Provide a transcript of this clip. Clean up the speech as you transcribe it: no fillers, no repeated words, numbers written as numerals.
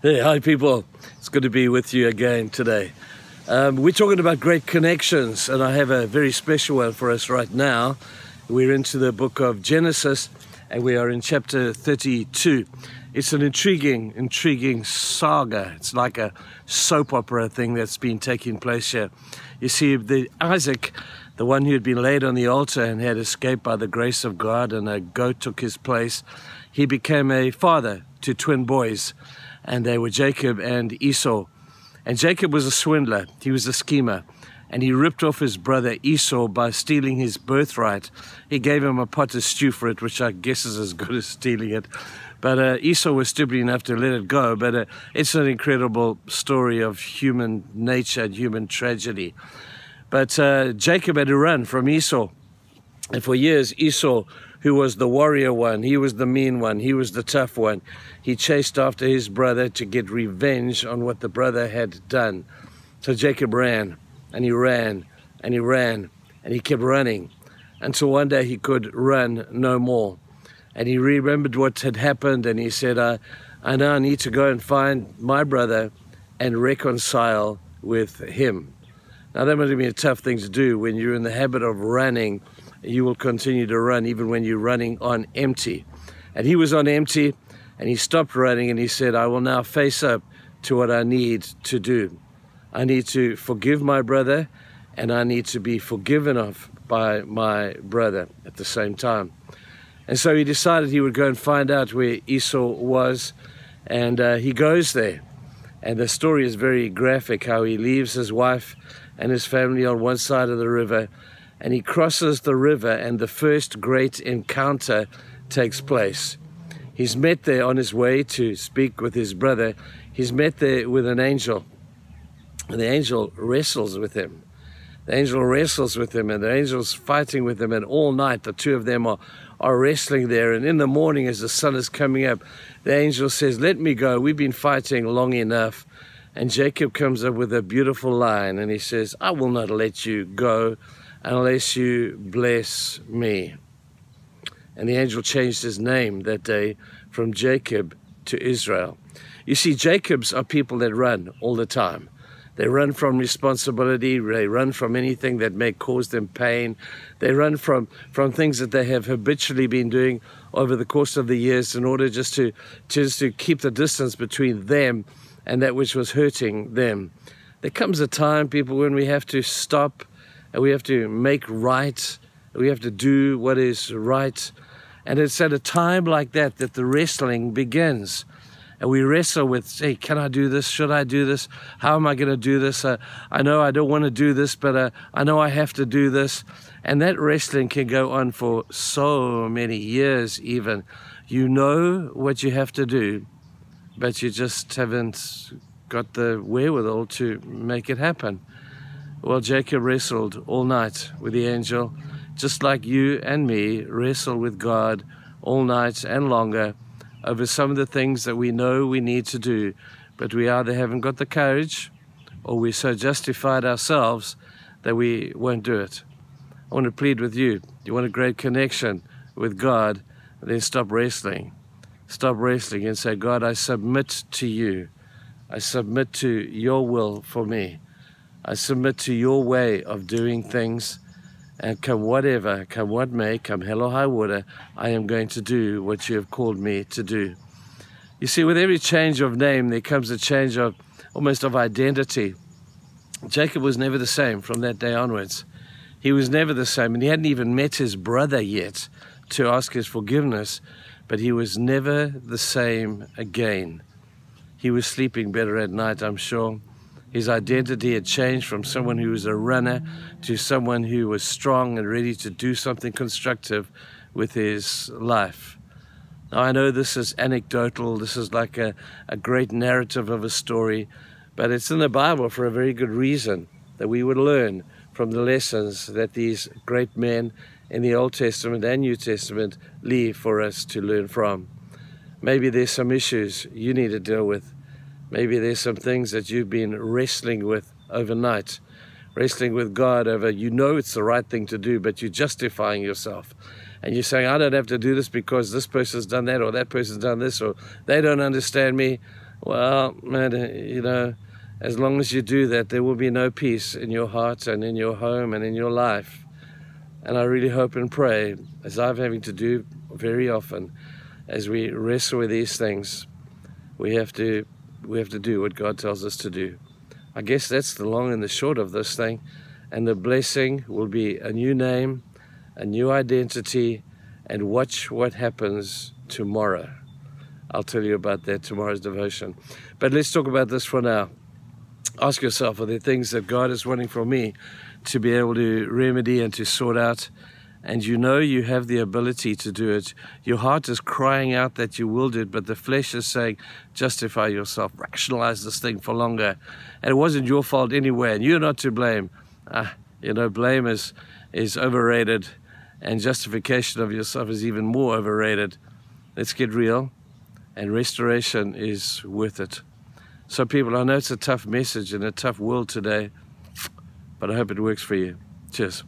Hey, hi people. It's good to be with you again today. We're talking about great connections, and I have a very special one for us right now. We're into the book of Genesis, and we are in chapter 32. It's an intriguing saga. It's like a soap opera thing that's been taking place here. You see, Isaac, the one who had been laid on the altar and had escaped by the grace of God, and a goat took his place, he became a father to twin boys, and they were Jacob and Esau. And Jacob was a swindler, he was a schemer, and he ripped off his brother Esau by stealing his birthright. He gave him a pot of stew for it, which I guess is as good as stealing it. But Esau was stupid enough to let it go. But it's an incredible story of human nature and human tragedy. But Jacob had to run from Esau. And for years, Esau, who was the warrior one, he was the mean one, he was the tough one, he chased after his brother to get revenge on what the brother had done. So Jacob ran, and he ran, and he ran, and he kept running until one day he could run no more. And he remembered what had happened, and he said, I now need to go and find my brother and reconcile with him. Now that must have been a tough thing to do. When you're in the habit of running, you will continue to run even when you're running on empty. And he was on empty, and he stopped running, and he said, I will now face up to what I need to do. I need to forgive my brother, and I need to be forgiven of by my brother at the same time. And so he decided he would go and find out where Esau was, and he goes there. And the story is very graphic, how he leaves his wife and his family on one side of the river, and he crosses the river, and the first great encounter takes place. He's met there on his way to speak with his brother. He's met there with an angel, and the angel wrestles with him. The angel wrestles with him, and the angel's fighting with him, and all night the two of them are wrestling there. And in the morning, as the sun is coming up, the angel says, let me go, we've been fighting long enough. And Jacob comes up with a beautiful line, and he says, I will not let you go unless you bless me. And the angel changed his name that day from Jacob to Israel. You see, Jacobs are people that run all the time. They run from responsibility, they run from anything that may cause them pain. They run from things that they have habitually been doing over the course of the years in order just to keep the distance between them and that which was hurting them. There comes a time, people, when we have to stop and we have to make right, we have to do what is right. And it's at a time like that that the wrestling begins. And we wrestle with, hey, can I do this? Should I do this? How am I going to do this? I know I don't want to do this, but I know I have to do this. And that wrestling can go on for so many years even. You know what you have to do, but you just haven't got the wherewithal to make it happen. Well, Jacob wrestled all night with the angel, just like you and me wrestle with God all night and longer over some of the things that we know we need to do, but we either haven't got the courage or we're so justified ourselves that we won't do it. I want to plead with you. You want a great connection with God, then stop wrestling. Stop wrestling and say, God, I submit to you. I submit to your will for me. I submit to your way of doing things. And come whatever, come what may, come hell or high water, I am going to do what you have called me to do. You see, with every change of name, there comes a change of almost of identity. Jacob was never the same from that day onwards. He was never the same, and he hadn't even met his brother yet to ask his forgiveness, but he was never the same again. He was sleeping better at night, I'm sure. His identity had changed from someone who was a runner to someone who was strong and ready to do something constructive with his life. Now, I know this is anecdotal, this is like a great narrative of a story, but it's in the Bible for a very good reason, that we would learn from the lessons that these great men in the Old Testament and New Testament leave for us to learn from. Maybe there's some issues you need to deal with. Maybe there's some things that you've been wrestling with overnight, wrestling with God over, you know it's the right thing to do, but you're justifying yourself. And you're saying, I don't have to do this because this person's done that, or that person's done this, or they don't understand me. Well, man, you know, as long as you do that, there will be no peace in your heart and in your home and in your life. And I really hope and pray, as I'm having to do very often, as we wrestle with these things, we have to do what God tells us to do. I guess that's the long and the short of this thing. And the blessing will be a new name, a new identity, and watch what happens tomorrow. I'll tell you about that tomorrow's devotion. But let's talk about this for now. Ask yourself, are there things that God is wanting from me to be able to remedy and to sort out? And you know you have the ability to do it. Your heart is crying out that you will do it, but the flesh is saying, justify yourself, rationalize this thing for longer. And it wasn't your fault anyway, and you're not to blame. You know, blame is overrated, and justification of yourself is even more overrated. Let's get real, and restoration is worth it. So people, I know it's a tough message in a tough world today, but I hope it works for you. Cheers.